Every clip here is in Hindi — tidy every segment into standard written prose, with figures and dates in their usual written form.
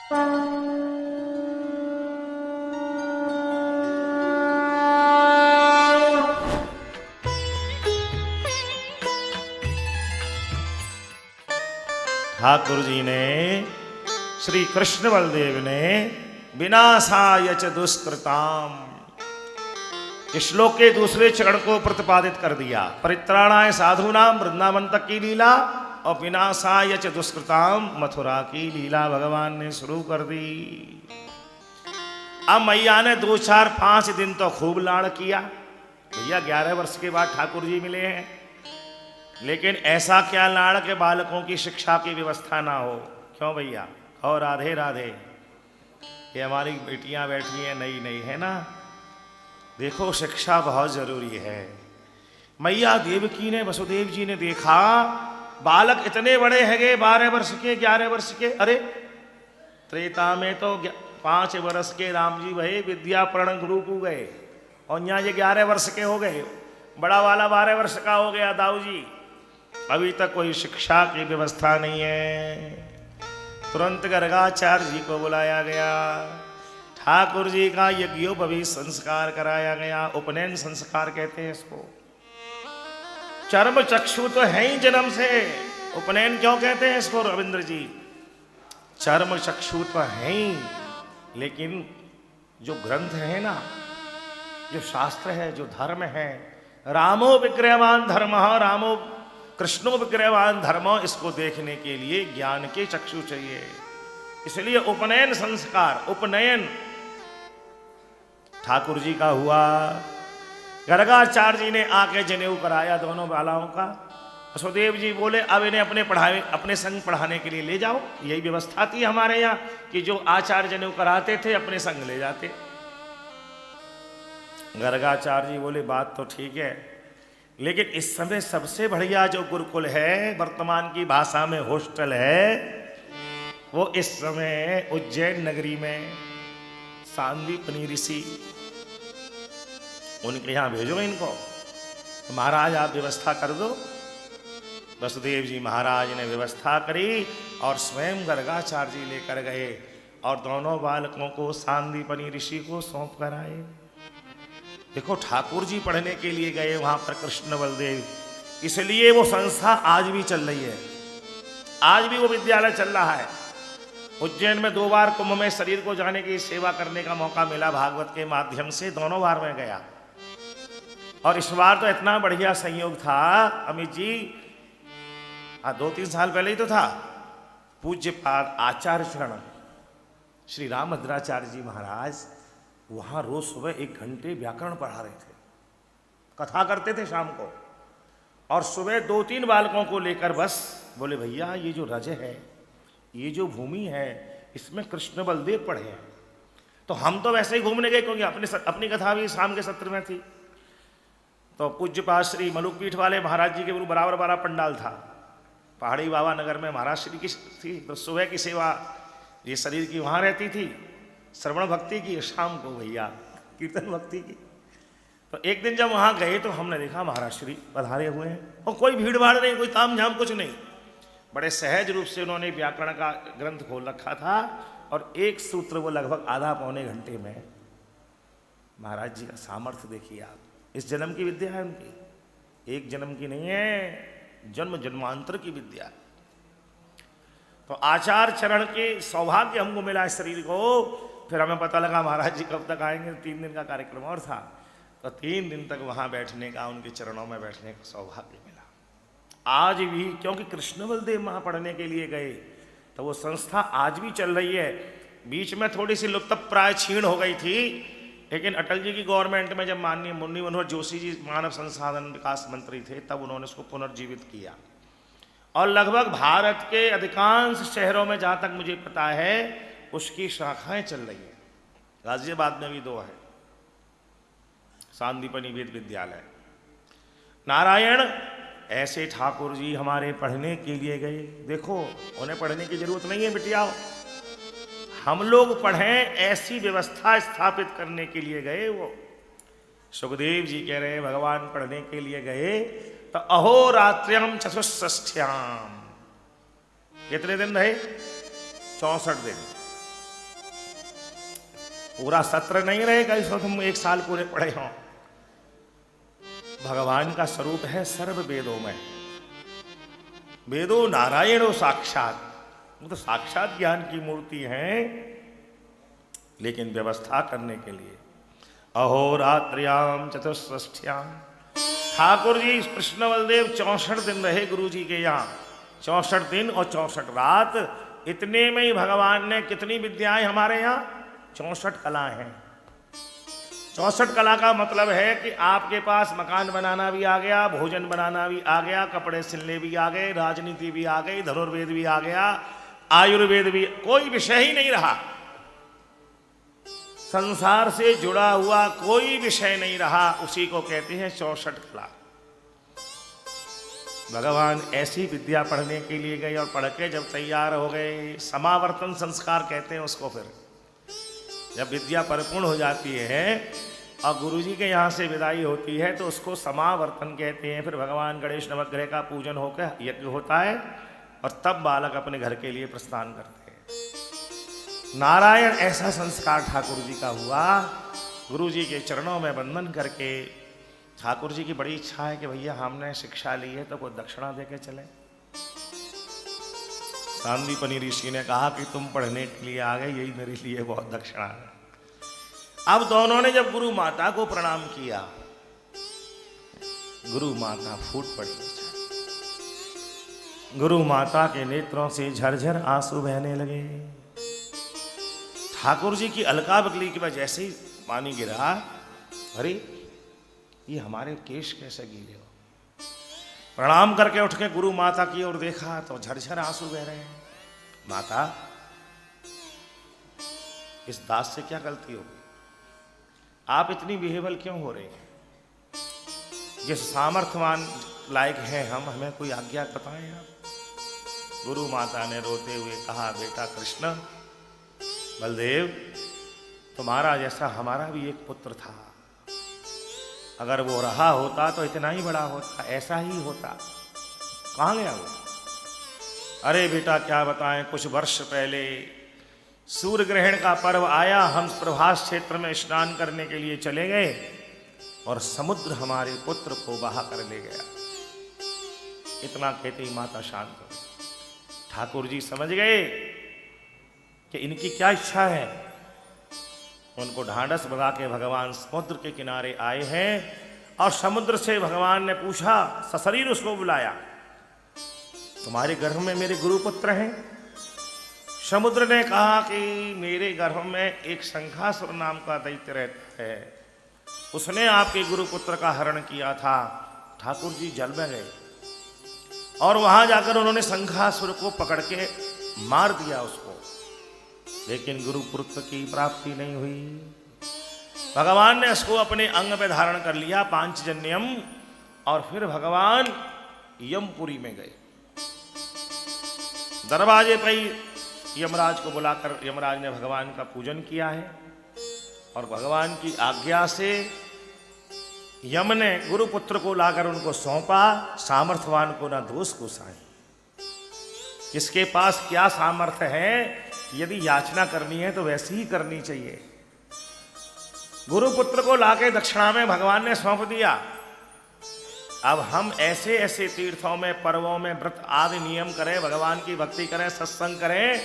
ठाकुर जी ने, श्री कृष्ण बलदेव ने विनाशाय च दुष्कृताम इस श्लोक के दूसरे चरण को प्रतिपादित कर दिया। परित्राणाय साधूनाम वृंदावन तक की लीला और विनाशाय च दुष्कृताम मथुरा की लीला भगवान ने शुरू कर दी। अब मैया ने 2, 4, 5 दिन तो खूब लाड़ किया। भैया 11 वर्ष के बाद ठाकुर जी मिले हैं, लेकिन ऐसा क्या लाड़ के बालकों की शिक्षा की व्यवस्था ना हो। क्यों भैया? और राधे राधे, ये हमारी बेटियां बैठी हैं नई नई, है ना। देखो शिक्षा बहुत जरूरी है। मैया देवकी ने, वसुदेव जी ने देखा बालक इतने बड़े हैगे, 12 वर्ष के, 11 वर्ष के। अरे त्रेता में तो 5 वर्ष के राम जी भये विद्यापर्ण गुरु को गए, और यहाँ ये 11 वर्ष के हो गए। बड़ा वाला 12 वर्ष का हो गया दाऊ जी। अभी तक कोई शिक्षा की व्यवस्था नहीं है। तुरंत गर्गाचार्य जी को बुलाया गया, ठाकुर जी का यज्ञोपवीत संस्कार कराया गया। उपनयन संस्कार कहते हैं इसको। चर्म चक्षु तो है ही जन्म से, उपनयन क्यों कहते हैं इसको रविंद्र जी? चर्म चक्षु तो है ही, लेकिन जो ग्रंथ है ना, जो शास्त्र है, जो धर्म है, रामो विग्रहवान धर्म, रामो कृष्णो विग्रहवान धर्म, इसको देखने के लिए ज्ञान के चक्षु चाहिए। इसलिए उपनयन संस्कार, उपनयन ठाकुर जी का हुआ। गर्गाचार्य जी ने आके जनेऊ कराया दोनों बालाओं का। वसुदेव जी बोले अब इन्हें अपने संग पढ़ाने के लिए ले जाओ। यही व्यवस्था थी हमारे यहाँ कि जो आचार्य जनेऊ कराते थे अपने संग ले जाते। गर्गाचार्य जी बोले बात तो ठीक है, लेकिन इस समय सबसे बढ़िया जो गुरुकुल है, वर्तमान की भाषा में हॉस्टल है, वो इस समय उज्जैन नगरी में सांदीपनी ऋषि, उनके यहाँ भेजो इनको। तो महाराज आप व्यवस्था कर दो। वसुदेव जी महाराज ने व्यवस्था करी और स्वयं गर्गाचार्य जी लेकर गए और दोनों बालकों को सांदीपनी ऋषि को सौंप कर आए। देखो ठाकुर जी पढ़ने के लिए गए वहां पर कृष्ण बलदेव, इसलिए वो संस्था आज भी चल रही है। आज भी वो विद्यालय चल रहा है। उज्जैन में 2 बार कुंभ में शरीर को जाने की सेवा करने का मौका मिला भागवत के माध्यम से, दोनों बार मैं गया। और इस बार तो इतना बढ़िया संयोग था अमित जी, 2-3 साल पहले ही तो था। पूज्य पाद आचार्य चरण श्री रामभद्राचार्य जी महाराज वहां रोज सुबह 1 घंटे व्याकरण पढ़ा रहे थे, कथा करते थे शाम को। और सुबह 2-3 बालकों को लेकर बस बोले भैया ये जो रज है, ये जो भूमि है, इसमें कृष्ण बलदेव पढ़े हैं। तो हम तो वैसे ही घूमने गए क्योंकि अपनी कथा भी शाम के सत्र में थी। तो पूज्य पाद श्री मलुकपीठ वाले महाराज जी के गुरु बराबर 12 पंडाल था। पहाड़ी बाबा नगर में महाराज श्री की थी, तो सुबह की सेवा ये शरीर की वहाँ रहती थी, श्रवण भक्ति की, शाम को भैया कीर्तन भक्ति की। तो एक दिन जब वहाँ गए तो हमने देखा महाराज श्री पधारे हुए हैं और कोई भीड़ भाड़ नहीं, कोई ताम झाम कुछ नहीं। बड़े सहज रूप से उन्होंने व्याकरण का ग्रंथ खोल रखा था और एक सूत्र वो लगभग आधा पौने घंटे में। महाराज जी का सामर्थ्य देखिए आप। इस जन्म की विद्या है उनकी, एक जन्म की नहीं है, जन्म जन्मांतर की विद्या। तो आचार्य चरण के सौभाग्य हमको मिला इस शरीर को। फिर हमें पता लगा महाराज जी कब तक आएंगे, 3 दिन का कार्यक्रम और था। तो 3 दिन तक वहाँ बैठने का, उनके चरणों में बैठने का सौभाग्य मिला। आज भी क्योंकि कृष्ण बलदेव वहाँ पढ़ने के लिए गए, तो वो संस्था आज भी चल रही है। बीच में थोड़ी सी लुप्तप्राय क्षीण हो गई थी, लेकिन अटल जी की गवर्नमेंट में जब माननीय मुन्नी मनोहर जोशी जी मानव संसाधन विकास मंत्री थे, तब उन्होंने उसको पुनर्जीवित किया। और लगभग भारत के अधिकांश शहरों में, जहाँ तक मुझे पता है, उसकी शाखाएं चल रही है। गाजियाबाद में भी 2 है, सांदीपनी वेद विद्यालय। नारायण ऐसे ठाकुर जी हमारे पढ़ने के लिए गए। देखो उन्हें पढ़ने की जरूरत नहीं है बिटियाओ, हम लोग पढ़ें ऐसी व्यवस्था स्थापित करने के लिए गए। वो सुखदेव जी कह रहे हैं भगवान पढ़ने के लिए गए तो अहोरात्र्यम चतुष्ष्ठ्याम, कितने दिन रहे? 64 दिन। पूरा सत्र नहीं रहेगा इसको तुम एक साल पूरे पढ़े हो। भगवान का स्वरूप है सर्व वेदों में। वेदो नारायणो साक्षात, वो तो साक्षात ज्ञान की मूर्ति है, लेकिन व्यवस्था करने के लिए अहोरात्र्याम चतुष्ष्ठ्याम। ठाकुर जी कृष्ण बलदेव 64 दिन रहे गुरु जी के यहाँ, 64 दिन और 64 रात। इतने में ही भगवान ने कितनी विद्याएं हमारे यहाँ, 64 कलाएं हैं। 64 कला का मतलब है कि आपके पास मकान बनाना भी आ गया, भोजन बनाना भी आ गया, कपड़े सिलने भी आ गए, राजनीति भी आ गई, धनुर्वेद भी आ गया, आयुर्वेद भी, कोई विषय ही नहीं रहा, संसार से जुड़ा हुआ कोई विषय नहीं रहा। उसी को कहते हैं 64 कला। भगवान ऐसी विद्या पढ़ने के लिए गए और पढ़ के जब तैयार हो गए, समावर्तन संस्कार कहते हैं उसको। फिर जब विद्या परिपूर्ण हो जाती है और गुरु जी के यहाँ से विदाई होती है तो उसको समावर्तन कहते हैं। फिर भगवान गणेश नवग्रह का पूजन होकर यज्ञ होता है और तब बालक अपने घर के लिए प्रस्थान करते हैं। नारायण ऐसा संस्कार ठाकुर जी का हुआ। गुरु जी के चरणों में वंदन करके ठाकुर जी की बड़ी इच्छा है कि भैया हमने शिक्षा ली है तो कोई दक्षिणा दे के चले। सांदीपनि ऋषि ने कहा कि तुम पढ़ने के लिए आ गए, यही मेरे लिए बहुत दक्षिणा है। अब दोनों ने जब गुरु माता को प्रणाम किया, गुरु माता फूट पड़ी। गुरु माता के नेत्रों से झरझर आंसू बहने लगे। ठाकुर जी की अलका बकली की वजह से पानी गिरा। अरे ये हमारे केश कैसे गीले हो। प्रणाम करके उठ के गुरु माता की ओर देखा तो झरझर आंसू बह रहे हैं। माता, इस दास से क्या गलती हो, आप इतनी विहेवल क्यों हो रहे हैं? जिस सामर्थ्यवान लायक हैं हम, हमें कोई आज्ञा बताएं आप। गुरु माता ने रोते हुए कहा, बेटा कृष्ण बलदेव, तुम्हारा जैसा हमारा भी एक पुत्र था। अगर वो रहा होता तो इतना ही बड़ा होता, ऐसा ही होता। कहाँ गया वो? अरे बेटा क्या बताएं, कुछ वर्ष पहले सूर्य ग्रहण का पर्व आया, हम प्रभास क्षेत्र में स्नान करने के लिए चले गए और समुद्र हमारे पुत्र को बहा कर ले गया। इतना कहते ही माता शांत हो। ठाकुर जी समझ गए कि इनकी क्या इच्छा है। उनको ढांढस बना के भगवान समुद्र के किनारे आए हैं और समुद्र से भगवान ने पूछा, सशरीर उसको बुलाया, तुम्हारे गर्भ में मेरे गुरुपुत्र हैं? समुद्र ने कहा कि मेरे गर्भ में एक शंखासुर नाम का दैत्य रहता है, उसने आपके गुरुपुत्र का हरण किया था। ठाकुर जी जल में गए और वहां जाकर उन्होंने शंखासुर को पकड़ के मार दिया उसको, लेकिन गुरुपुत्र की प्राप्ति नहीं हुई। भगवान ने उसको अपने अंग पे धारण कर लिया, पांचजन्यम, और फिर भगवान यमपुरी में गए। दरवाजे पर ही यमराज को बुलाकर यमराज ने भगवान का पूजन किया है और भगवान की आज्ञा से यम ने गुरुपुत्र को लाकर उनको सौंपा। सामर्थ्यवान को ना दोष को साई। किसके पास क्या सामर्थ्य है, यदि याचना करनी है तो वैसी ही करनी चाहिए। गुरुपुत्र को लाके दक्षिणा में भगवान ने सौंप दिया। अब हम ऐसे ऐसे तीर्थों में, पर्वों में व्रत आदि नियम करें, भगवान की भक्ति करें, सत्संग करें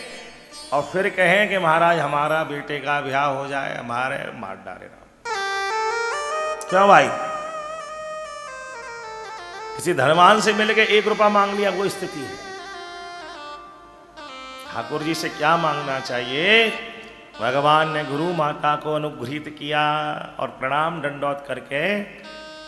और फिर कहें कि महाराज हमारा बेटे का ब्याह हो जाए, हमारे मार डाले ना। क्यों भाई? किसी धनवान से मिल के 1 रुपया मांग लिया, वो स्थिति है। ठाकुर जी से क्या मांगना चाहिए? भगवान ने गुरु माता को अनुग्रहित किया और प्रणाम दंडौत करके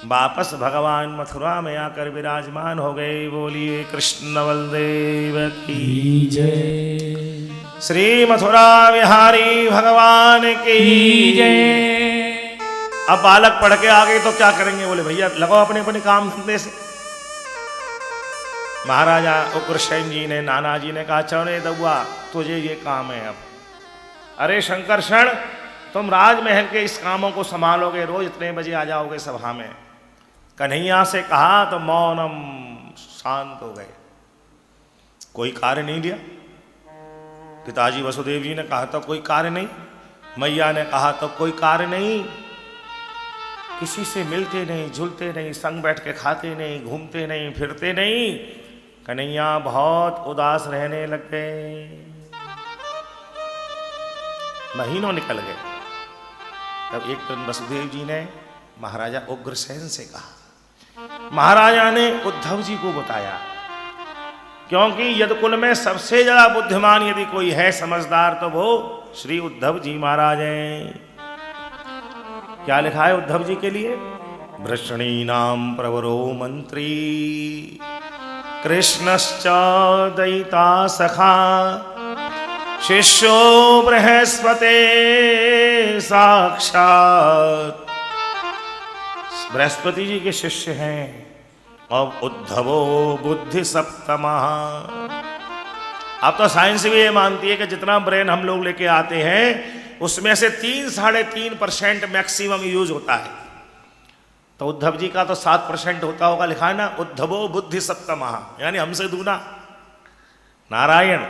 वापस भगवान मथुरा में आकर विराजमान हो गए। बोलिए कृष्ण बलदेव की जय। श्री मथुरा विहारी भगवान की जय। अब बालक पढ़ के आ गए तो क्या करेंगे? बोले भैया लगाओ अपने अपने काम धंधे से। महाराजा उग्रसेन जी ने, नाना जी ने कहा, चौने दबुआ तुझे ये काम है अब। अरे शंकरषण, तुम राजमहल के इस कामों को संभालोगे, रोज इतने बजे आ जाओगे सभा में। कन्हैया से कहा तो मौनम, शांत हो गए, कोई कार्य नहीं लिया। पिताजी वसुदेव जी ने कहा तो कोई कार्य नहीं। मैया ने कहा तो कोई कार्य नहीं, किसी से मिलते नहीं, जुलते नहीं, संग बैठ के खाते नहीं, घूमते नहीं, फिरते नहीं। कन्हैया बहुत उदास रहने लग गए। महीनों निकल गए। तब एक दिन वसुदेव जी ने महाराजा उग्रसेन से कहा। महाराजा ने उद्धव जी को बताया, क्योंकि यदुकुल में सबसे ज्यादा बुद्धिमान यदि कोई है, समझदार, तो वो श्री उद्धव जी महाराज हैं। क्या लिखा है उद्धव जी के लिए? वृषणीनां प्रवरो मंत्री कृष्णश्च दयिता सखा शिष्यो बृहस्पते साक्षात। बृहस्पति जी के शिष्य हैं और उद्धवो बुद्धि सप्तमा। अब तो साइंस भी ये मानती है कि जितना ब्रेन हम लोग लेके आते हैं उसमें से 3-3.5% मैक्सिमम यूज होता है। तो उद्धव जी का तो 7% होता होगा, लिखा है ना, उद्धवो बुद्धि सप्तमा, यानी हमसे दूना। नारायण,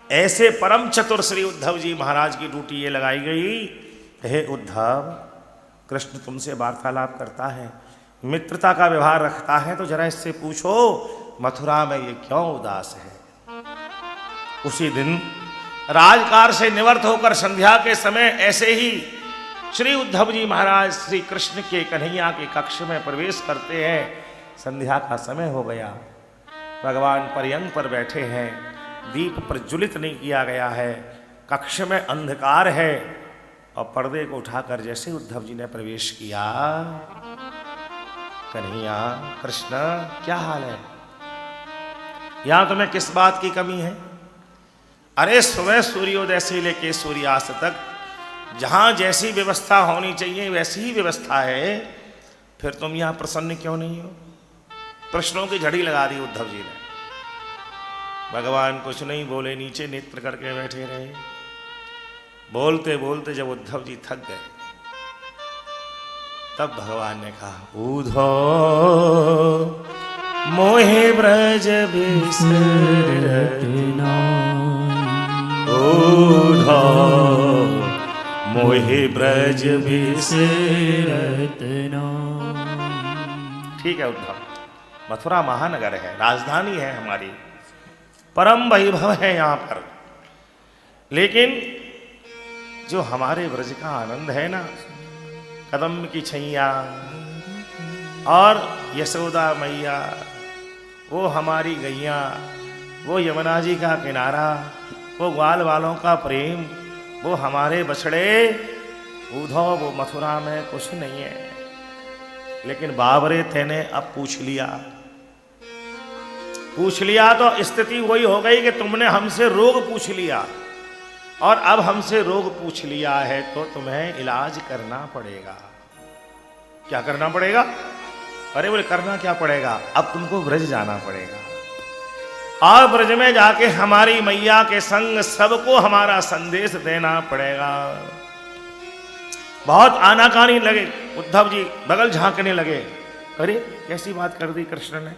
ऐसे परम चतुर श्री उद्धव जी महाराज की ड्यूटी ये लगाई गई। हे उद्धव, कृष्ण तुमसे वार्तालाप करता है, मित्रता का व्यवहार रखता है, तो जरा इससे पूछो मथुरा में ये क्यों उदास है। उसी दिन राजकार से निवृत्त होकर संध्या के समय ऐसे ही श्री उद्धव जी महाराज श्री कृष्ण के कन्हैया के कक्ष में प्रवेश करते हैं। संध्या का समय हो गया, भगवान पर्यंक पर बैठे हैं, दीप प्रज्वलित नहीं किया गया है, कक्ष में अंधकार है, और पर्दे को उठाकर जैसे उद्धव जी ने प्रवेश किया, कन्हैया, कृष्ण, क्या हाल है? यहां तुम्हें किस बात की कमी है? अरे सुबह सूर्योदय से लेके सूर्यास्त तक जहां जैसी व्यवस्था होनी चाहिए वैसी ही व्यवस्था है, फिर तुम यहां प्रसन्न क्यों नहीं हो? प्रश्नों की झड़ी लगा दी उद्धव जी ने। भगवान कुछ नहीं बोले, नीचे नेत्र करके बैठे रहे। बोलते बोलते जब उद्धव जी थक गए, तब भगवान ने कहा, ऊधो मोहे ब्रज बिसरत ऊधो मोहे ब्रज बिसरत। ठीक है उद्धव, मथुरा महानगर है, राजधानी है हमारी, परम वैभव है यहाँ पर, लेकिन जो हमारे ब्रज का आनंद है ना, कदम की छैया और यशोदा मैया, वो हमारी गैया, वो यमुना जी का किनारा, वो ग्वाल वालों का प्रेम, वो हमारे बछड़े, उद्धव वो मथुरा में कुछ नहीं है। लेकिन बाबरे तेने अब पूछ लिया तो स्थिति वही हो गई कि तुमने हमसे रोग पूछ लिया, और अब हमसे रोग पूछ लिया है तो तुम्हें इलाज करना पड़ेगा। क्या करना पड़ेगा? अरे बोले करना क्या पड़ेगा? अब तुमको ब्रज जाना पड़ेगा, और ब्रज में जाके हमारी मैया के संग सबको हमारा संदेश देना पड़ेगा। बहुत आनाकानी लगे, उद्धव जी बगल झांकने लगे। अरे कैसी बात कर दी कृष्ण ने?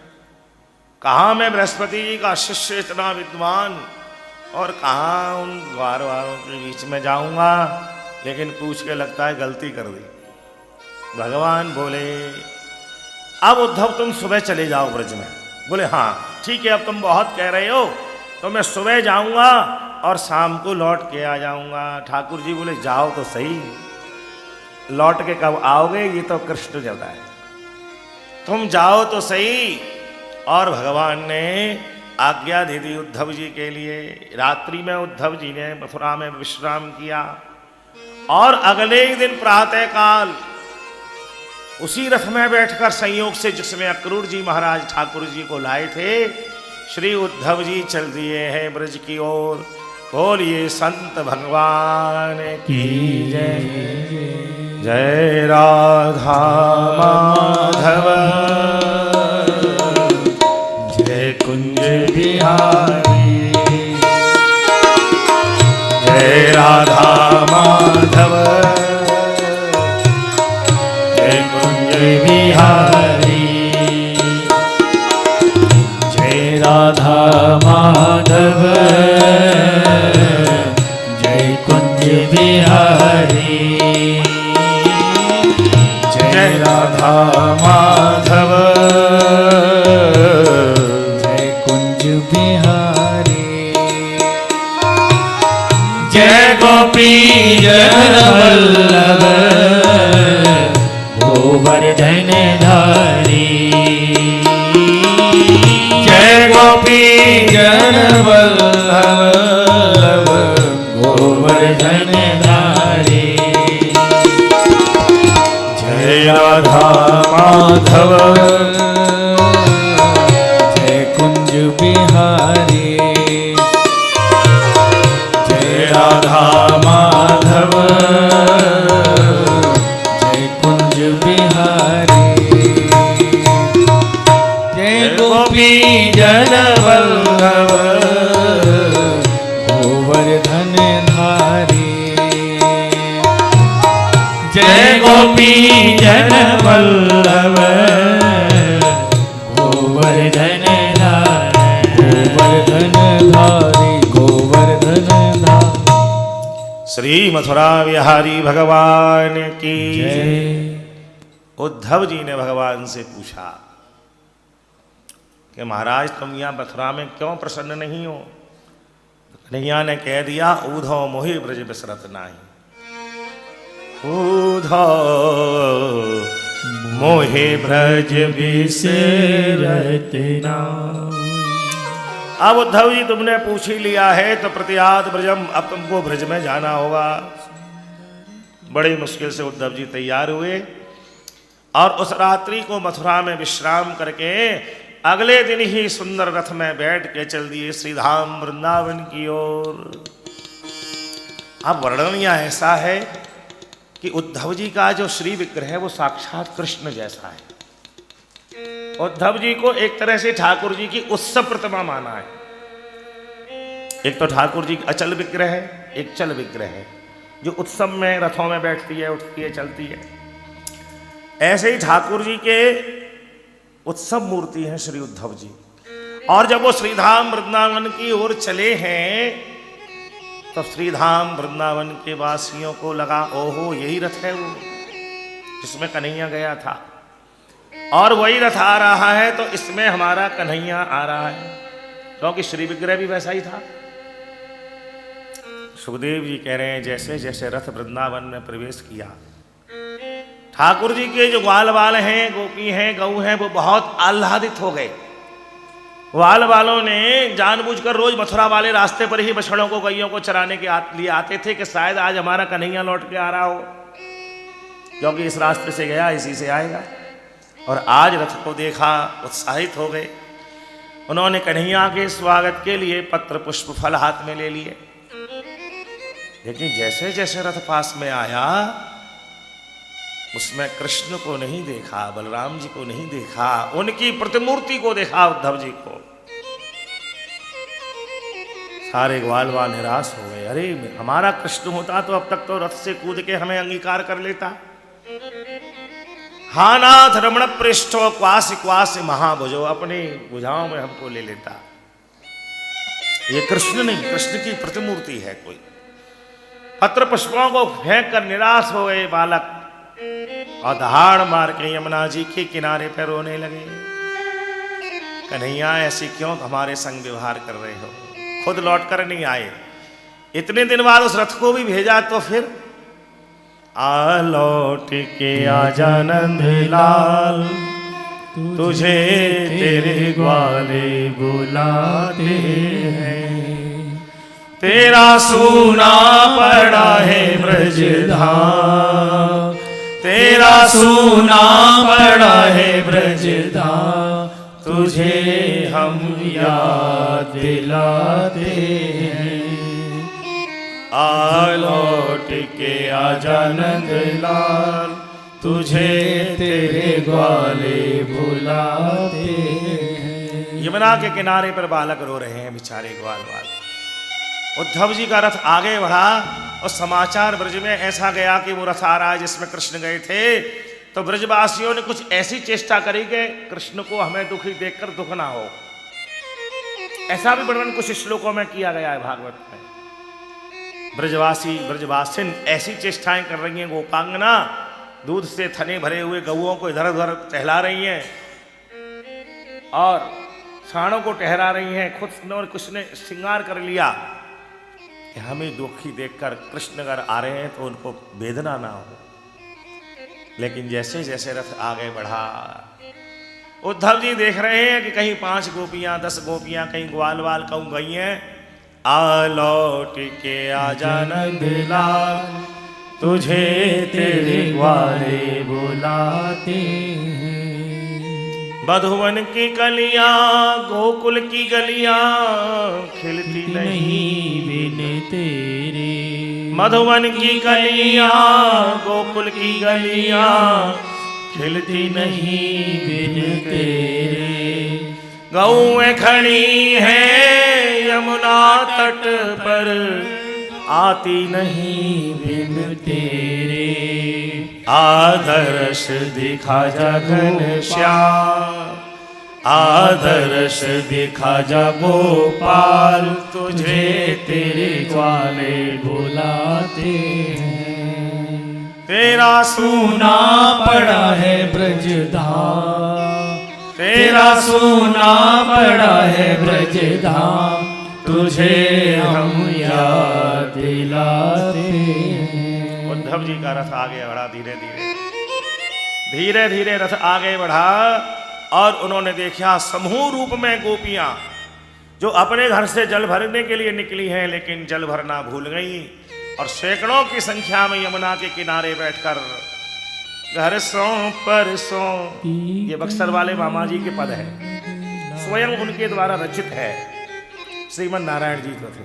कहाँ मैं बृहस्पति जी का शिष्य इतना विद्वान, और कहाँ उन द्वार वालों के बीच में जाऊंगा, लेकिन पूछ के लगता है गलती कर दी। भगवान बोले, अब उद्धव तुम सुबह चले जाओ ब्रज में। बोले हाँ ठीक है, अब तुम बहुत कह रहे हो तो मैं सुबह जाऊंगा और शाम को लौट के आ जाऊंगा। ठाकुर जी बोले जाओ तो सही, लौट के कब आओगे ये तो कृष्ण जाता है, तुम जाओ तो सही। और भगवान ने आज्ञा दे दी उद्धव जी के लिए। रात्रि में उद्धव जी ने मथुरा में विश्राम किया, और अगले ही दिन प्रातः काल उसी रथ में बैठकर संयोग से जिसमें अक्रूर जी महाराज ठाकुर जी को लाए थे, श्री उद्धव जी चल दिए हैं ब्रज की ओर। बोलिए संत भगवान की जय। जय राधा माधव जय कुंज बिहारी, जय राधा माधव जय कुंज बिहारी, जय राधा माधव जय कुंज बिहारी। जय राधा माधव जय कुंज बिहारी। जय गोपी जन वल्लभ गोवर्धन धारी। जय गोपी जन वल्लभ गोवर्धन धारी। जय राधा माधव जय कुंज बिहारी। जय राधा माधव जय कुंज बिहारी। जय गोपी जन वल्लभ गोवर्धन धारी। जय गोपी जन वल्लभ गोवर्धन धारी। गोवर्धन धारी। गोवर्धन धारी। श्री मथुरा विहारी भगवान की जय। उद्धव जी ने भगवान से पूछा कि महाराज तुम यहाँ मथुरा में क्यों प्रसन्न नहीं हो? कन्हैया ने कह दिया ऊधो मोहि ब्रज बिसरत नाही। ऊधो मोहि ब्रज बिसरत नाही। अब उद्धव जी तुमने पूछ ही लिया है तो प्रतियाद ब्रजम, अब तुमको ब्रज में जाना होगा। बड़ी मुश्किल से उद्धव जी तैयार हुए और उस रात्रि को मथुरा में विश्राम करके अगले दिन ही सुंदर रथ में बैठ के चल दिए श्रीधाम वृंदावन की ओर। अब वर्णन यह ऐसा है कि उद्धव जी का जो श्री विग्रह है वो साक्षात कृष्ण जैसा है। उद्धव जी को एक तरह से ठाकुर जी की उत्सव प्रतिमा माना है। एक तो ठाकुर जी अचल विग्रह है, एक चल विग्रह है जो उत्सव में रथों में बैठती है, उठती है, चलती है। ऐसे ही ठाकुर जी के उत्सव मूर्ति हैं श्री उद्धव जी। और जब वो श्रीधाम वृंदावन की ओर चले हैं तो श्रीधाम वृंदावन के वासियों को लगा ओहो यही रथ है वो जिसमें कन्हैया गया था, और वही रथ आ रहा है तो इसमें हमारा कन्हैया आ रहा है, क्योंकि श्री विग्रह भी वैसा ही था। सुखदेव जी कह रहे हैं जैसे जैसे रथ वृंदावन में प्रवेश किया, ठाकुर जी के जो ग्वाल बाल हैं, गोपी हैं, गऊ हैं, वो बहुत आह्लादित हो गए। ग्वाल बालों ने जानबूझकर रोज मथुरा वाले रास्ते पर ही बछड़ों को, गैयों को चराने के लिए आते थे कि शायद आज हमारा कन्हैया लौट के आ रहा हो, क्योंकि इस रास्ते से गया इसी से आएगा। और आज रथ को देखा, उत्साहित हो गए। उन्होंने कन्हैया के स्वागत के लिए पत्र पुष्प फल हाथ में ले लिए। लेकिन जैसे जैसे रथ पास में आया उसमें कृष्ण को नहीं देखा, बलराम जी को नहीं देखा, उनकी प्रतिमूर्ति को देखा, उद्धव जी को। सारे ग्वाल बाल निराश हो गए। अरे हमारा कृष्ण होता तो अब तक तो रथ से कूद के हमें अंगीकार कर लेता। हा नाथ रमण पृष्ठो क्वासी क्वासी महाभुजो, अपनी भुजाओं में हमको ले लेता। ये कृष्ण नहीं, कृष्ण की प्रतिमूर्ति है कोई। पत्र पुष्पों को फेंक कर निराश हो गए बालक और दहाड़ मार के यमुना जी के किनारे पर रोने लगे। कन्हैया ऐसी क्यों हमारे संग व्यवहार कर रहे हो? खुद लौट कर नहीं आए, इतने दिन बाद उस रथ को भी भेजा तो फिर आ लौट के आजा नंद लाल, तुझे तेरे ग्वाले बुलाते हैं। तेरा सूना पड़ा है ब्रजधाम, तेरा सूना पड़ा है ब्रजधाम, तुझे हम याद दिलाते हैं। आ लौट के आजा नंद लाल, तुझे तेरे ग्वाले बुलाते हैं। यमुना के किनारे पर बालक रो रहे हैं बेचारे ग्वाल वाल। उद्धव जी का रथ आगे बढ़ा और समाचार ब्रज में ऐसा गया कि वो रथ आ रहा है जिसमें कृष्ण गए थे। तो ब्रजवासियों ने कुछ ऐसी चेष्टा करी कि कृष्ण को हमें दुखी देखकर दुख ना हो। ऐसा भी वर्णन कुछ श्लोकों में किया गया है भागवत में। ब्रजवासी ब्रजवासिन ऐसी चेष्टाएं कर रही हैं। गोपांगना दूध से थने भरे हुए गऊओं को इधर उधर टहला रही हैं और साणों को ठहरा रही हैं। खुद ने कुछ ने श्रृंगार कर लिया कि हमें दुखी देखकर कृष्ण अगर आ रहे हैं तो उनको वेदना ना हो। लेकिन जैसे जैसे रथ आगे बढ़ा, उद्धव जी देख रहे हैं कि कहीं 5 गोपियां 10 गोपियां, कहीं ग्वाल वाल कहूं गई हैं। आ लौट के आजा नंद लाल, तुझे तेरे ग्वाले बुलाते हैं। मधुवन की कलियां गोकुल की गलियां खिलती नहीं बिन तेरे। मधुवन की कलियां गोकुल की गलियां खिलती नहीं बिन तेरे। गौएं खड़ी हैं यमुना तट पर, आती नहीं बिन तेरे। आदर्श दिखा जा घनश्याम, आदर्श दिखा जा गोपाल, तुझे तेरे ग्वाले बुलाते हैं। तेरा सूना पड़ा है ब्रजधाम, तेरा सूना पड़ा है ब्रजधाम, तुझे हम याद दिलाते हैं। उद्धव जी का रथ आगे बढ़ा, धीरे धीरे धीरे धीरे रथ आगे बढ़ा और उन्होंने देखा समूह रूप में गोपियां जो अपने घर से जल भरने के लिए निकली हैं, लेकिन जल भरना भूल गई और सैकड़ों की संख्या में यमुना के किनारे बैठकर घर सो पर सो, ये बक्सर वाले मामा जी के पद है, स्वयं उनके द्वारा रचित है, श्रीमन नारायण जी को थे।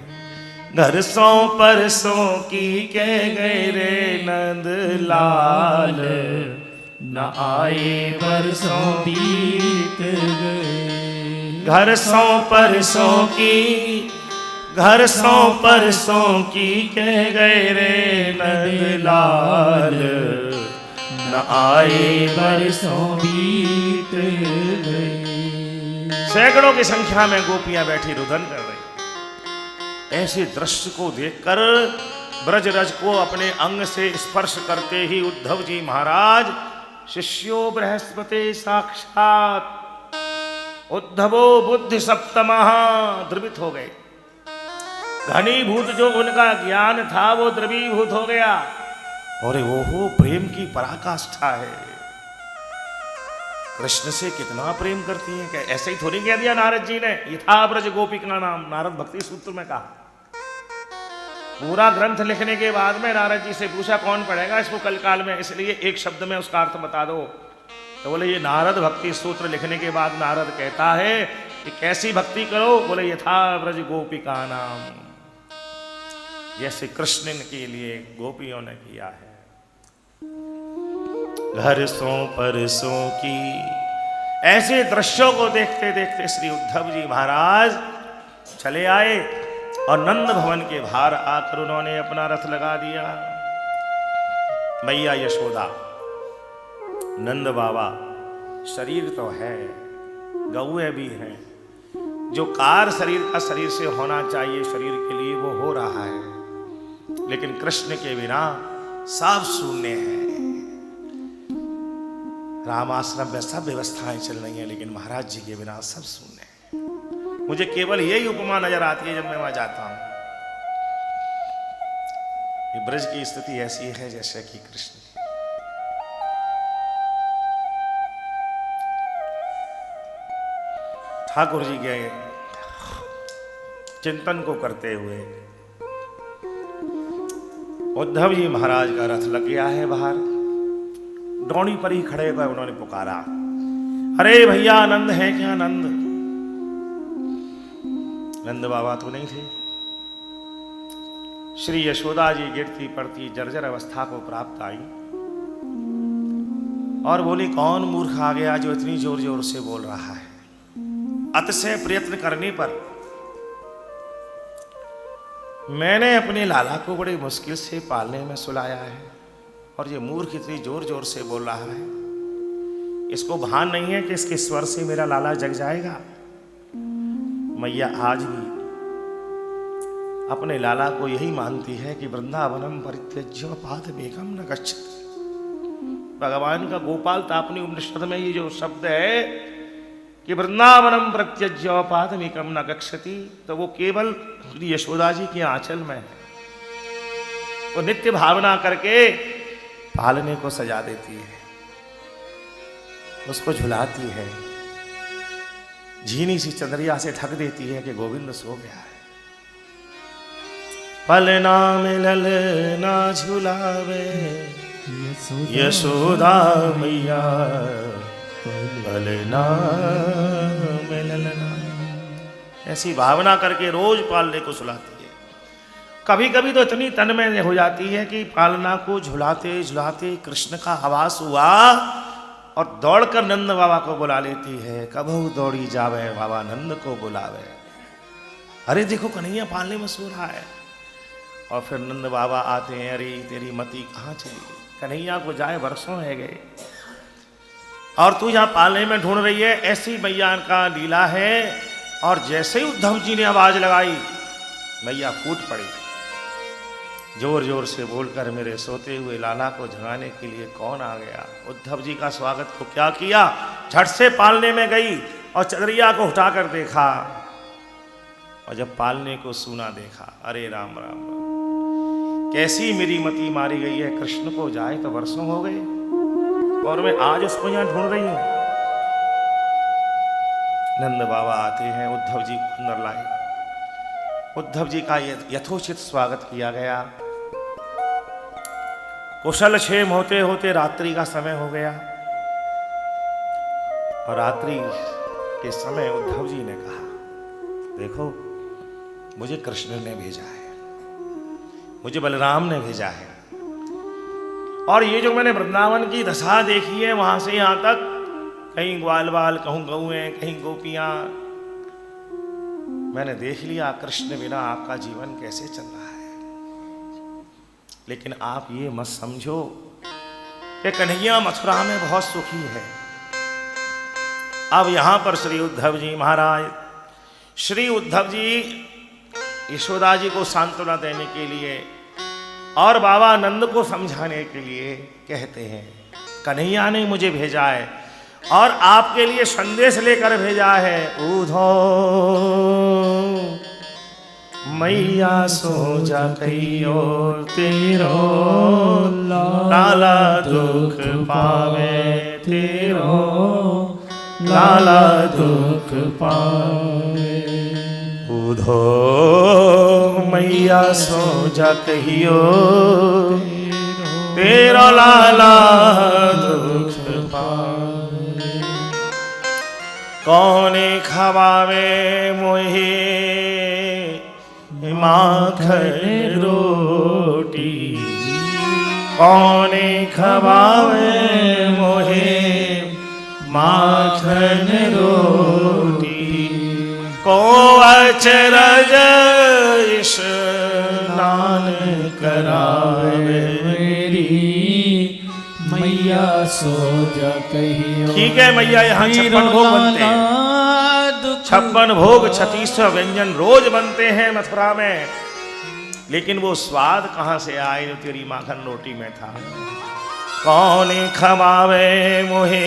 घर सो पर सो की कह गए रे नंद लाल, न आए बरसों बीत गए। घर सो परसों की, घर सो परसों की कह गए रे नंद लाल, न आए बरसों बीत गए। सैकड़ों की संख्या में गोपियां बैठी रुदन कर रही। ऐसे दृश्य को देखकर ब्रजरज को अपने अंग से स्पर्श करते ही उद्धव जी महाराज शिष्यो बृहस्पति साक्षात उद्धवो बुद्धि सप्तमः द्रवित हो गए। घनीभूत जो उनका ज्ञान था वो द्रवीभूत हो गया। और वो हो प्रेम की पराकाष्ठा है। कृष्ण से कितना प्रेम करती है, क्या ऐसे ही थोड़ी कह दिया नारद जी ने, यथा ब्रज गोपिका नाम, नारद भक्ति सूत्र में कहा। पूरा ग्रंथ लिखने के बाद में नारद जी से पूछा कौन पढ़ेगा इसको कल काल में, इसलिए एक शब्द में उसका अर्थ बता दो। तो बोले ये नारद भक्ति सूत्र लिखने के बाद नारद कहता है कि कैसी भक्ति करो, बोले यथा ब्रज गोपिका नाम, जैसे कृष्ण के लिए गोपियों ने किया है। घर सो परसों की, ऐसे दृश्यों को देखते देखते श्री उद्धव जी महाराज चले आए और नंद भवन के बाहर आकर उन्होंने अपना रथ लगा दिया। मैया यशोदा, नंद बाबा, शरीर तो है, गौए भी हैं, जो कार शरीर का शरीर से होना चाहिए शरीर के लिए वो हो रहा है, लेकिन कृष्ण के बिना सब शून्य है। रामाश्रम में सब व्यवस्थाएं चल रही हैं, लेकिन महाराज जी के बिना सब शून्य है। मुझे केवल यही उपमा नजर आती है जब मैं वहां जाता हूं। ये ब्रज की स्थिति ऐसी है जैसे कि कृष्ण की। ठाकुर जी के चिंतन को करते हुए उद्धव जी महाराज का रथ लग गया है बाहर। डौड़ी पर ही खड़े हुए उन्होंने पुकारा, अरे भैया नंद है क्या? नंद नंद बाबा तो नहीं थे। श्री यशोदा जी गिरती पड़ती जर्जर अवस्था को प्राप्त आई और बोली, कौन मूर्ख आ गया जो इतनी जोर जोर से बोल रहा है? अतिशय प्रयत्न करने पर मैंने अपने लाला को बड़ी मुश्किल से पालने में सुलाया है और ये मूर्ख इतनी जोर जोर से बोल रहा है। इसको भान नहीं है कि इसके स्वर से मेरा लाला जग जाएगा। मैया आज भी अपने लाला को यही मानती है कि वृंदावनम परित्यज्य पादमेकम न गच्छति। भगवान का गोपाल तापनी उपनिषद में ये जो शब्द है कि वृंदावनम प्रत्यज्य पादमेकम न गच्छति, तो वो केवल यशोदा जी के आंचल में है। वो नित्य भावना करके पालने को सजा देती है, उसको झुलाती है, झीनी सी चंद्रिया से ढक देती है कि गोविंद सो गया है। पलना मिलल ना झुलावे यशोदा मैया, पलना मिलल ना। ऐसी भावना करके रोज पालने को सुलाती है। कभी कभी तो इतनी तन्मय हो जाती है कि पालना को झुलाते झुलाते कृष्ण का आवास हुआ और दौड़कर नंद बाबा को बुला लेती है। कबहू दौड़ी जावे बाबा नंद को बुलावे। अरे देखो कन्हैया पालने में सो रहा है। और फिर नंद बाबा आते हैं, अरे तेरी मती कहाँ चली गई? कन्हैया को जाए वर्षों है गए और तू यहाँ पालने में ढूंढ रही है। ऐसी मैया का लीला है। और जैसे ही उद्धव जी ने आवाज लगाई, मैया फूट पड़ी, जोर जोर से बोलकर मेरे सोते हुए लाला को जगाने के लिए कौन आ गया। उद्धव जी का स्वागत को क्या किया, झट से पालने में गई और चदरिया को उठाकर देखा। और जब पालने को सुना देखा, अरे राम राम राम, कैसी मेरी मती मारी गई है। कृष्ण को जाए तो वर्षों हो गए और मैं आज उसको यहां ढूंढ रही हूं। नंद बाबा आते हैं, उद्धव जी को अंदर लाए। उद्धव जी का यथोचित स्वागत किया गया। कुशल क्षेम होते होते रात्रि का समय हो गया और रात्रि के समय उद्धव जी ने कहा, देखो मुझे कृष्ण ने भेजा है, मुझे बलराम ने भेजा है। और ये जो मैंने वृंदावन की दशा देखी है, वहां से यहां तक, कहीं ग्वाल बाल, कहूं गौएं, कहीं गोपियां, मैंने देख लिया कृष्ण बिना आपका जीवन कैसे चल रहा है। लेकिन आप ये मत समझो कि कन्हैया मथुरा में बहुत सुखी है। अब यहां पर श्री उद्धव जी महाराज, श्री उद्धव जी यशोदा जी को सांत्वना देने के लिए और बाबा नंद को समझाने के लिए कहते हैं, कन्हैया ने मुझे भेजा है और आपके लिए संदेश लेकर भेजा है। उधो मैया सो जा कहियो तेरो लाला दुख पावे, तेरो लाला दुख पावे। उधो मैया सो जा कहियो तेरो लाला दुख पावे। कौने खवावे मोहे माखन रोटी, कौने खवावे मोहे माखन रोटी। को अचरज स्नान करावे मेरी मैया सो जा कहियो। ठीक है मैया, यहाँ 56 भोग बनते हैं, 56 भोग 36 व्यंजन रोज बनते हैं मथुरा में। लेकिन वो स्वाद कहाँ से आए जो तेरी माखन रोटी में था। कौन खवावे मोहे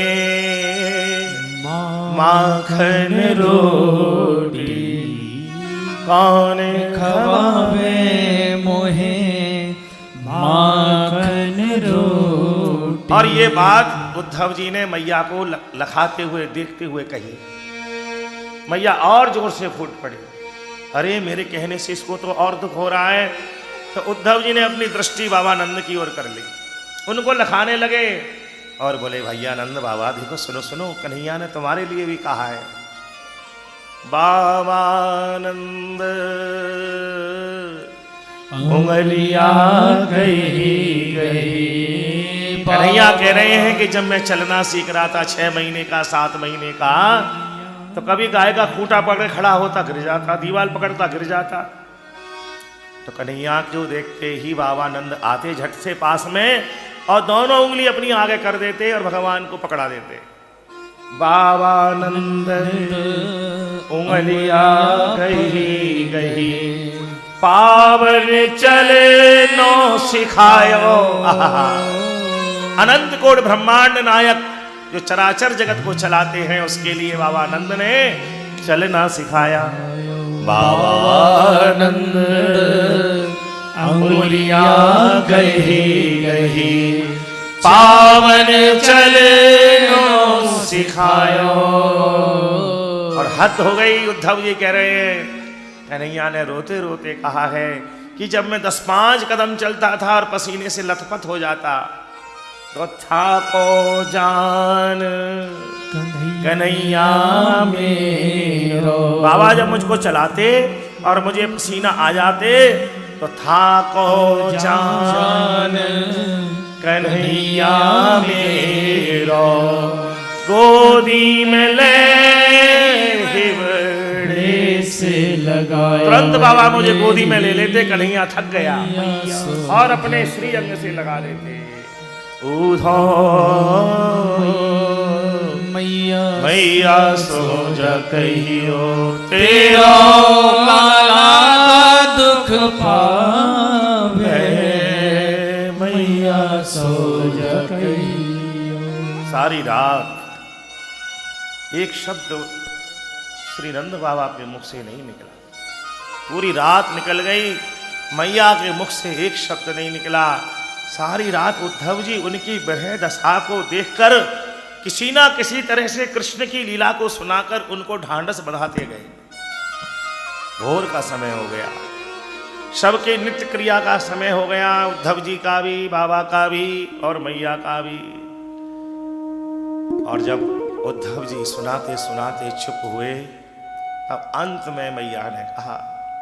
माखन रोटी, कौन खवावे मोहे माखन रोटी। और ये बात उद्धव जी ने मैया को लखाते हुए देखते हुए कही। मैया और जोर से फूट पड़ी, अरे मेरे कहने से इसको तो और दुख हो रहा है। तो उद्धव जी ने अपनी दृष्टि बाबा नंद की ओर कर ली, उनको लखाने लगे और बोले, भैया नंद बाबा देखो, सुनो सुनो, कन्हैया ने तुम्हारे लिए भी कहा है। बाबा नंद उंगलिया गई गई। कन्हैया कह रहे हैं कि जब मैं चलना सीख रहा था 6 महीने का, 7 महीने का, तो कभी गाय का खूंटा पकड़ खड़ा होता गिर जाता, दीवार पकड़ता गिर जाता। तो कन्हैया को देखते ही बाबा नंद आते झट से पास में और दोनों उंगली अपनी आगे कर देते और भगवान को पकड़ा देते। बाबा नंद उंगलिया गई गई, पावन चले नो सिखायो। अनंत कोट ब्रह्मांड नायक जो चराचर जगत को चलाते हैं, उसके लिए बाबा आनंद ने चलना सिखाया। बाबा आनंद अंगुलियां गही गही, पावन चले नो सिखायो। और हद हो गई, उद्धव जी कह रहे हैं, कन्हैया ने रोते रोते कहा है कि जब मैं 10-5 कदम चलता था और पसीने से लथपथ हो जाता, तो था को जान कन्हैया मेरो। बाबा जब मुझको चलाते और मुझे पसीना आ जाते, तो था को जान कन्हैया मेरो, गोदी में ले हिवड़े से लगाया। तुरंत बाबा मुझे गोदी में ले लेते, कन्हैया थक गया, और अपने श्री अंग से लगा लेते। उधो मैया मैया सो जा कहियो, तेरा लाला दुख पावे, मैया सो जा कहियो। सारी रात एक शब्द श्री नंद बाबा के मुख से नहीं निकला। पूरी रात निकल गई, मैया के मुख से एक शब्द नहीं निकला। सारी रात उद्धव जी उनकी बरह दशा को देखकर किसी ना किसी तरह से कृष्ण की लीला को सुनाकर उनको ढांढस बढ़ाते गए। भोर का समय हो गया, सबके नित्य क्रिया का समय हो गया, उद्धव जी का भी, बाबा का भी और मैया का भी। और जब उद्धव जी सुनाते सुनाते चुप हुए, अब अंत में मैया ने कहा,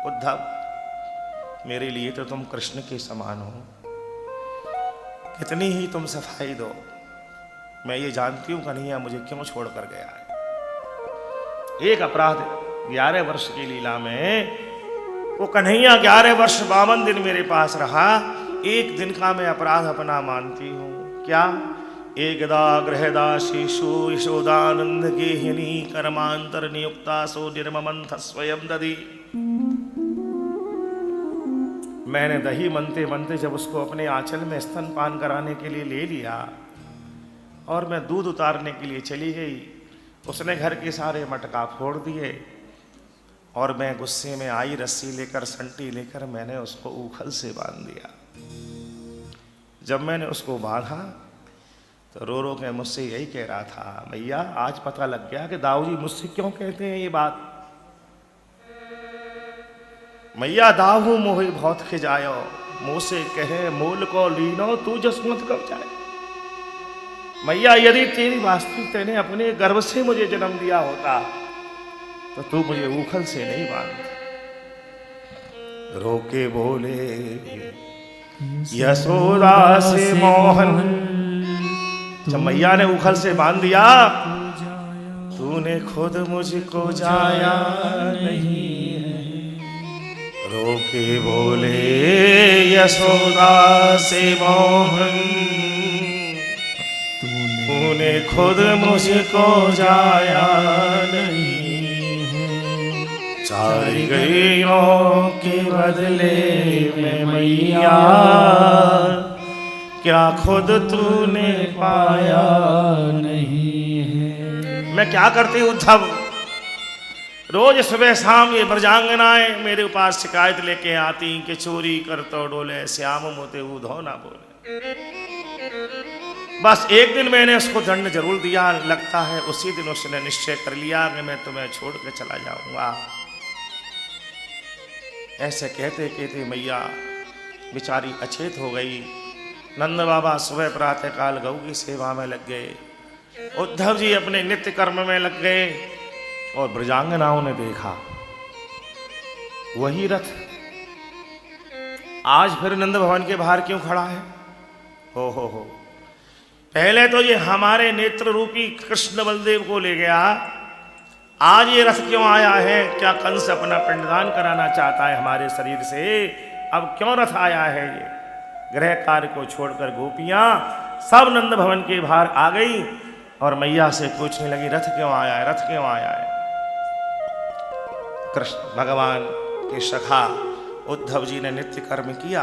उद्धव मेरे लिए तो तुम कृष्ण के समान हो, कितनी ही तुम सफाई दो, मैं ये जानती हूं कन्हैया मुझे क्यों छोड़ कर गया है। एक अपराध 11 वर्ष की लीला में वो कन्हैया 11 वर्ष 52 दिन मेरे पास रहा, एक दिन का मैं अपराध अपना मानती हूं। क्या? एकदा गृहदाशीषु यशोदानंद गेहिनी कर्मांतर नियुक्ता सो निर्ममंथ स्वयं दधी। मैंने दही मनते मनते जब उसको अपने आंचल में स्तनपान कराने के लिए ले लिया और मैं दूध उतारने के लिए चली गई, उसने घर के सारे मटका फोड़ दिए और मैं गुस्से में आई, रस्सी लेकर संटी लेकर मैंने उसको ऊखल से बांध दिया। जब मैंने उसको बांधा तो रो रो के मुझसे यही कह रहा था, भैया आज पता लग गया कि दाऊजी मुझसे क्यों कहते हैं ये बात। मैया दाहू मोहि बहुत खिजायो, मुँह से कहे मूल को लीनो तू जसमत कब जाए। मैया यदि तेरी वास्तविक तेने अपने गर्भ से मुझे जन्म दिया होता तो तू मुझे ऊखल से नहीं बांध। रोके बोले यशोदा से मोहन, जब मैया ने उखल से बांध दिया, तूने खुद मुझको जाया नहीं है। रोके बोले यशोदा से मोहन, तूने खुद मुझको जाया नहीं है। चार गईयों के बदले में मैया क्या खुद तूने पाया नहीं है। मैं क्या करती उद्धव, रोज सुबह शाम ये ब्रजांगनाएं मेरे पास शिकायत लेके आती कि चोरी कर तो डोले श्याम मोते उधो ना बोले। बस एक दिन मैंने उसको दंड जरूर दिया, लगता है उसी दिन उसने निश्चय कर लिया कि मैं तुम्हें छोड़ के चला जाऊंगा। ऐसे कहते कहते मैया बेचारी अचेत हो गई। नंद बाबा सुबह प्रातः काल गऊ की सेवा में लग गए, उद्धव जी अपने नित्य कर्म में लग गए और ब्रजांगनाओं ने देखा वही रथ आज फिर नंद भवन के बाहर क्यों खड़ा है। हो पहले तो ये हमारे नेत्र रूपी कृष्ण बलदेव को ले गया, आज ये रथ क्यों आया है। क्या कंस अपना पिंडदान कराना चाहता है हमारे शरीर से, अब क्यों रथ आया है। ये गृह कार्य को छोड़कर गोपियां सब नंद भवन के बाहर आ गई और मैया से पूछने लगी रथ क्यों आया है, रथ क्यों आया है। कृष्ण भगवान के सखा उद्धव जी ने नित्य कर्म किया,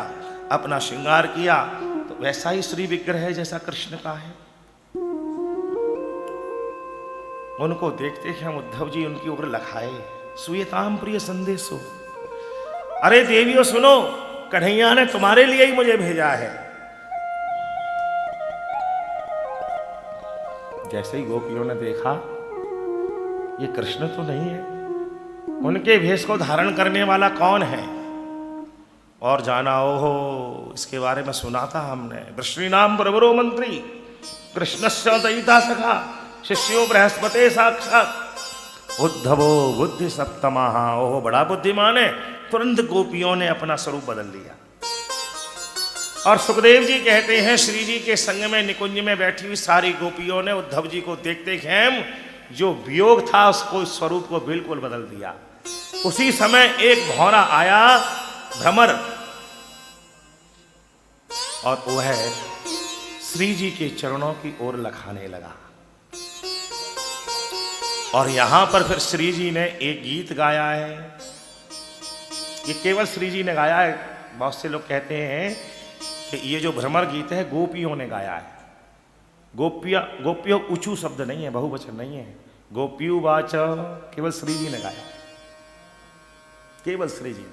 अपना श्रृंगार किया, तो वैसा ही श्री विग्रह है जैसा कृष्ण का है। उनको देखते ही हम उद्धव जी उनकी ओर लखाए, सुयताम प्रिय संदेशो, अरे देवियों सुनो, कन्हैया ने तुम्हारे लिए ही मुझे भेजा है। जैसे ही गोपियों ने देखा ये कृष्ण तो नहीं है, उनके भेष को धारण करने वाला कौन है, और जाना ओहो, इसके बारे में सुना था हमने। वृष्णि नाम प्रवरो मंत्री, कृष्णस्य दयिता सखा, शिष्यो बृहस्पति साक्षात, उद्धवो बुद्धि सप्तमा। ओहो, बड़ा बुद्धिमान है। तुरंत गोपियों ने अपना स्वरूप बदल लिया। और सुखदेव जी कहते हैं, श्री जी के संग में निकुंज में बैठी हुई सारी गोपियों ने उद्धव जी को देखते खेम जो वियोग था उसको, स्वरूप को बिल्कुल बदल दिया। उसी समय एक भौरा आया, भ्रमर, और वह श्री जी के चरणों की ओर लखाने लगा। और यहां पर फिर श्री जी ने एक गीत गाया है, ये केवल श्री जी ने गाया है। बहुत से लोग कहते हैं कि ये जो भ्रमर गीत है गोपियों ने गाया है। गोपियों ऊंचू शब्द नहीं है, बहुवचन नहीं है। गोपियु वाच केवल श्री जी ने गाया, केवल श्री जी ने।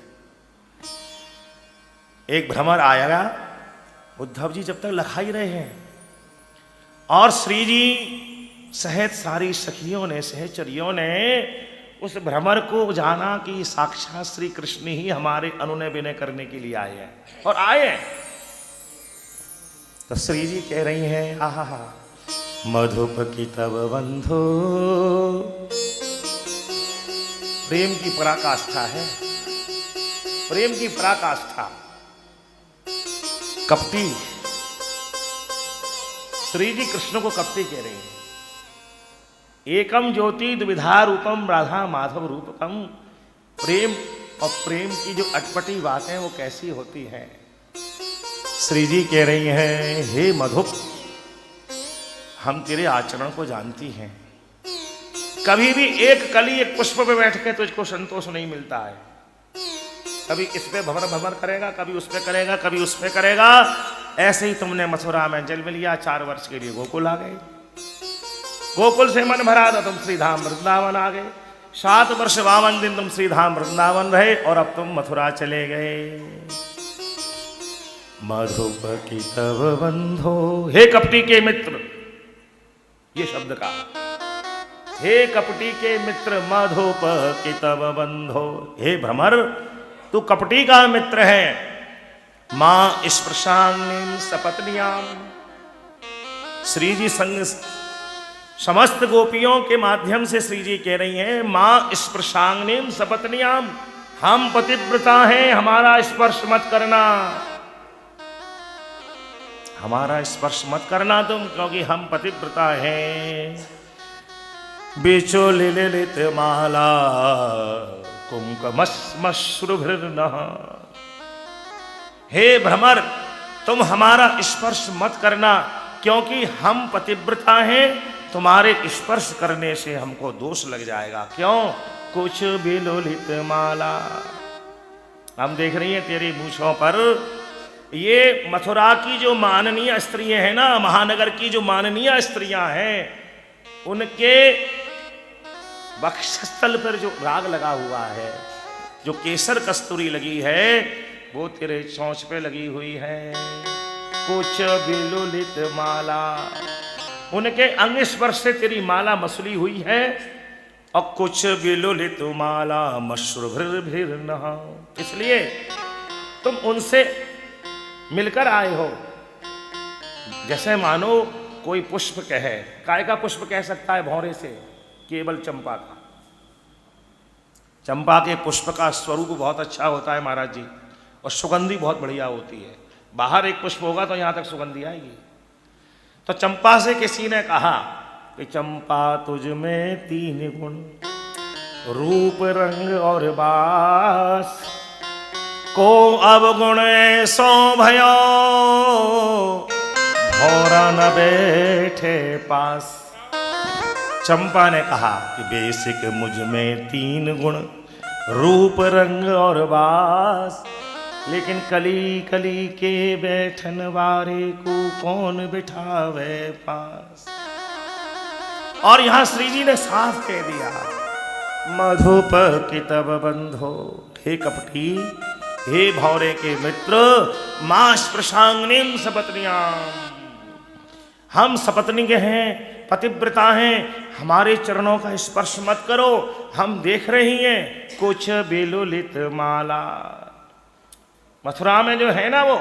एक भ्रमर आया, उद्धव जी जब तक लखाई रहे हैं, और श्री जी सहित सारी सखियों ने, सहचरियों ने उस भ्रमर को जाना कि साक्षात श्री कृष्ण ही हमारे अनुनय विनय करने के लिए आए हैं, और आए हैं। तो श्री जी कह रही हैं, आहा हा, मधुप की तब बंधो, प्रेम की पराकाष्ठा है, प्रेम की पराकाष्ठा। कपटी, श्री जी कृष्ण को कपटी कह रही हैं। एकम ज्योति द्विधा रूपम राधा माधव रूपकम। प्रेम और प्रेम की जो अटपटी बातें वो कैसी होती हैं। श्री जी कह रही हैं, हे मधुप, हम तेरे आचरण को जानती हैं। कभी भी एक कली एक पुष्प पे बैठ के तुझको संतोष नहीं मिलता है। कभी इस पे भंवर भंवर करेगा, कभी उस पे करेगा, कभी उस पे करेगा। ऐसे ही तुमने मथुरा में जन्म लिया, 4 वर्ष के लिए गोकुल आ गए, गोकुल से मन भरा तो तुम श्रीधाम वृंदावन आ गए। 7 वर्ष 52 दिन तुम श्रीधाम वृंदावन रहे, और अब तुम मथुरा चले गए। मधुप की तब बंधो, हे कपटी के मित्र, ये शब्द का, हे कपटी के मित्र, मधुप की तब बंधो। हे भ्रमर, तू कपटी का मित्र है। मां स्पृशांगिनीं सपत्न्याम। श्री जी संग समस्त गोपियों के माध्यम से श्री जी कह रही हैं, मां स्पृशांगिनीं सपत्न्याम, हम पतिव्रता हैं, हमारा स्पर्श मत करना, हमारा स्पर्श मत करना तुम, क्योंकि हम पतिव्रता हैं। बेचो लिलित माला कुंकुमश्मश्रुभिर्नः। हे भ्रमर, तुम हमारा स्पर्श मत करना, क्योंकि हम पतिव्रता हैं, तुम्हारे स्पर्श करने से हमको दोष लग जाएगा। क्यों? कुछ भी लोलित माला। हम देख रही हैं तेरी मूछों पर, ये मथुरा की जो माननीय स्त्रियां हैं ना, महानगर की जो माननीय स्त्रियां हैं, उनके वक्षस्थल पर जो राग लगा हुआ है, जो केसर कस्तूरी लगी है, वो तेरे चोंच पे लगी हुई है। कुछ विलुलित माला, उनके अंग स्पर्श से तेरी माला मसली हुई है। और कुछ विलुलित माला मश्रुभिर्नः, इसलिए तुम उनसे मिलकर आए हो। जैसे मानो कोई पुष्प कहे, काय का पुष्प कह सकता है भौरे से? केवल चंपा का। चंपा के पुष्प का स्वरूप बहुत अच्छा होता है महाराज जी, और सुगंधी बहुत बढ़िया होती है। बाहर एक पुष्प होगा तो यहां तक सुगंधी आएगी। तो चंपा से किसी ने कहा कि चंपा तुझ में 3 गुण, रूप रंग और बास, को अवगुण सो भयो, भौरा न बैठे पास। चंपा ने कहा कि बेसिक मुझ में 3 गुण, रूप रंग और बास, लेकिन कली कली के बैठन वारे को कौन बिठावे पास। और यहां श्री जी ने साफ कह दिया, मधुप कितब बंधो, हे कपटी, हे भौरे के मित्र, मां स्पृशांगनीम सपत्न्याम, हम सपत्निक हैं, पतिव्रता हैं, हमारे चरणों का स्पर्श मत करो, हम देख रही हैं कुछ बेलुलित माला। मथुरा में जो है ना वो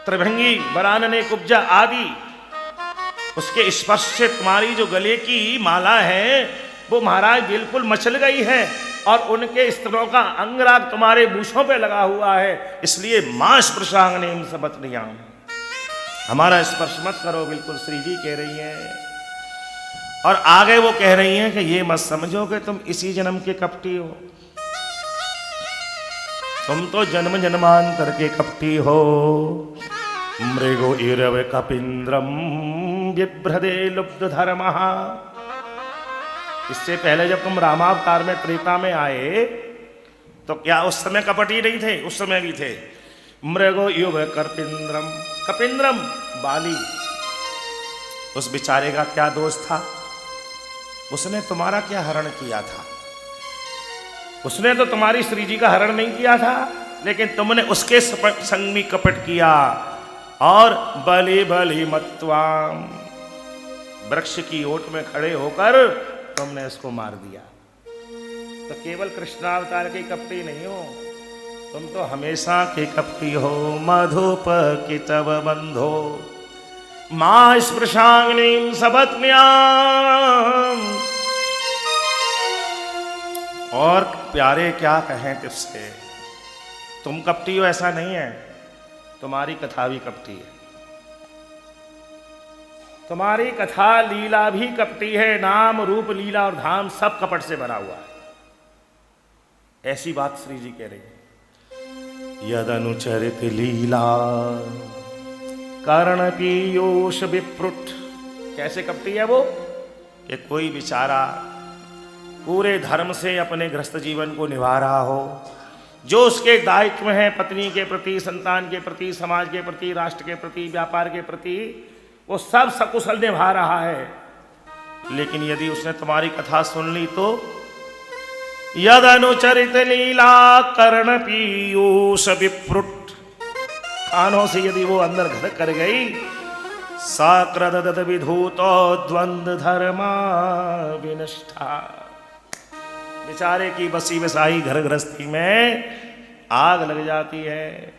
त्रिभंगी, बरानने, कुब्जा आदि, उसके स्पर्श से तुम्हारी जो गले की माला है वो महाराज बिल्कुल मचल गई है, और उनके स्त्रों का अंगराग तुम्हारे मूछों पे लगा हुआ है, इसलिए मां स्पृशांगनीम सपत्न्याम, हमारा स्पर्श मत करो, बिल्कुल श्री जी कह रही हैं। और आगे वो कह रही हैं कि ये मत समझो कि तुम इसी जन्म के कपटी हो, तुम तो जन्म जन्मांतर के कपटी हो। मृगो इरव कपिंद्रम बिभ्रदे लुब्ध धर्मः, इससे पहले जब तुम रामावतार में त्रेता में आए तो क्या उस समय कपटी नहीं थे? उस समय भी थे। मृगो युव कपिंद्रम, कपिंद्रम बाली, उस बेचारे का क्या दोष था? उसने तुम्हारा क्या हरण किया था? उसने तो तुम्हारी श्री जी का हरण नहीं किया था, लेकिन तुमने उसके संग में कपट किया, और बलि बलि मत्वाम, वृक्ष की ओट में खड़े होकर तुमने इसको मार दिया। तो केवल कृष्णावतार के कपटी नहीं हो, तुम तो हमेशा के कपटी हो। मधुप कितव बंधो मां स्पृशांगनीम सपत्न्याम, और प्यारे क्या कहें तुझसे, तुम कपटी हो ऐसा नहीं है, तुम्हारी कथा भी कपटी है, तुम्हारी कथा लीला भी कपटी है, नाम रूप लीला और धाम सब कपट से बना हुआ है। ऐसी बात श्री जी कह रही है। यद अनुचरित लीला कर्ण पीयूष विप्रुट, कैसे कपटी है वो कि कोई बेचारा पूरे धर्म से अपने गृहस्थ जीवन को निभा रहा हो, जो उसके दायित्व है पत्नी के प्रति, संतान के प्रति, समाज के प्रति, राष्ट्र के प्रति, व्यापार के प्रति, वो सब सकुशल निभा रहा है, लेकिन यदि उसने तुम्हारी कथा सुन ली तो यद अनुचरित लीला कर्ण पीयूष विप्रुट, कानों से यदि वो अंदर घर कर गई, साक्रदत विधूतो द्वंद्व धर्मा विनष्टा, बेचारे की बसी बसाई घर गृहस्थी में आग लग जाती है।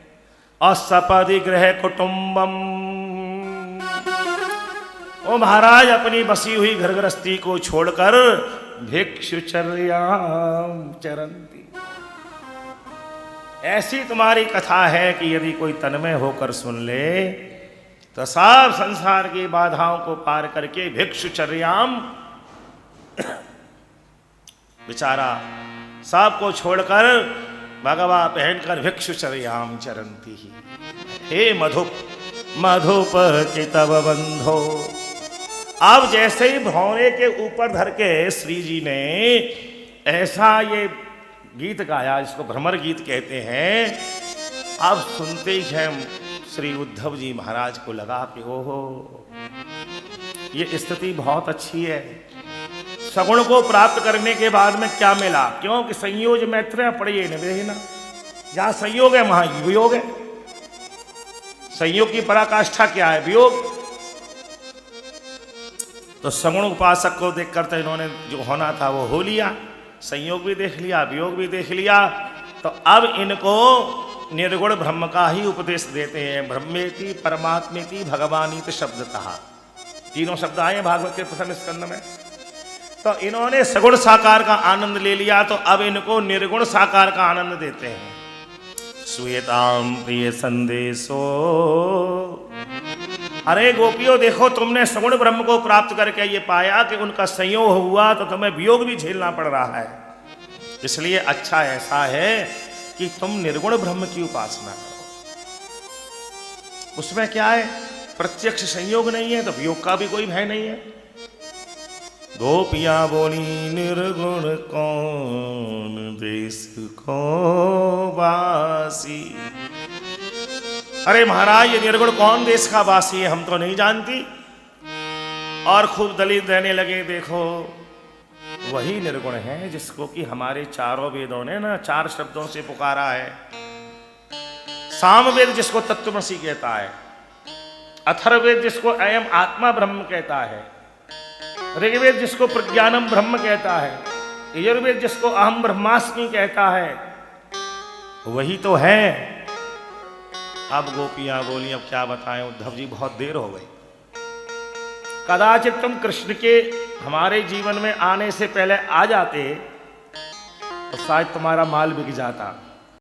असपदि गृह कुटुंबम, ओ महाराज अपनी बसी हुई घर गृहस्थी को छोड़कर भिक्षुचर्याम चरंती, ऐसी तुम्हारी कथा है कि यदि कोई तन्मय होकर सुन ले तो सब संसार की बाधाओं को पार करके भिक्षुचर्याम, बेचारा सबको छोड़कर भगवा पहनकर भिक्षुचर्याम चरंती ही। हे मधुप मधुप कितव बंधो, अब जैसे ही भौरे के ऊपर धर के श्री जी ने ऐसा ये गीत गाया, जिसको भ्रमर गीत कहते हैं, अब सुनते ही हम श्री उद्धव जी महाराज को लगा कि ओहो ये स्थिति बहुत अच्छी है। सगुण को प्राप्त करने के बाद में क्या मिला? क्योंकि संयोग मैत्र पड़िए न, जहां संयोग है वहां वियोग है। संयोग की पराकाष्ठा क्या है? वियोग। तो सगुण उपासक को देखकर तो इन्होंने जो होना था वो हो लिया, संयोग भी देख लिया, वियोग भी देख लिया। तो अब इनको निर्गुण ब्रह्म का ही उपदेश देते हैं। ब्रह्मेति परमात्मेति भगवानीति शब्दतः, तीनों शब्द आए भागवत के प्रथम स्कंद में। तो इन्होंने सगुण साकार का आनंद ले लिया, तो अब इनको निर्गुण साकार का आनंद देते हैं। श्रूयताम प्रिय संदेशो, अरे गोपियों देखो, तुमने सगुण ब्रह्म को प्राप्त करके ये पाया कि उनका संयोग हुआ तो तुम्हें वियोग भी झेलना पड़ रहा है। इसलिए अच्छा ऐसा है कि तुम निर्गुण ब्रह्म की उपासना करो। उसमें क्या है? प्रत्यक्ष संयोग नहीं है तो वियोग का भी कोई भय नहीं है। गोपियां बोली निर्गुण कौन देश को वासी। अरे महाराज, ये निर्गुण कौन देश का वासी है, हम तो नहीं जानती। और खूब दलील देने लगे, देखो वही निर्गुण है जिसको कि हमारे चारों वेदों ने ना 4 शब्दों से पुकारा है। सामवेद जिसको तत्वमसी कहता है, अथर्ववेद जिसको अयम आत्मा ब्रह्म कहता है, ऋग्वेद जिसको प्रज्ञानम ब्रह्म कहता है, यजुर्वेद जिसको अहम ब्रह्मास्मि कहता है, वही तो है। अब गोपियां बोली, अब क्या बताएं उद्धव जी, बहुत देर हो गई। कदाचित तुम कृष्ण के हमारे जीवन में आने से पहले आ जाते तो शायद तुम्हारा माल बिक जाता।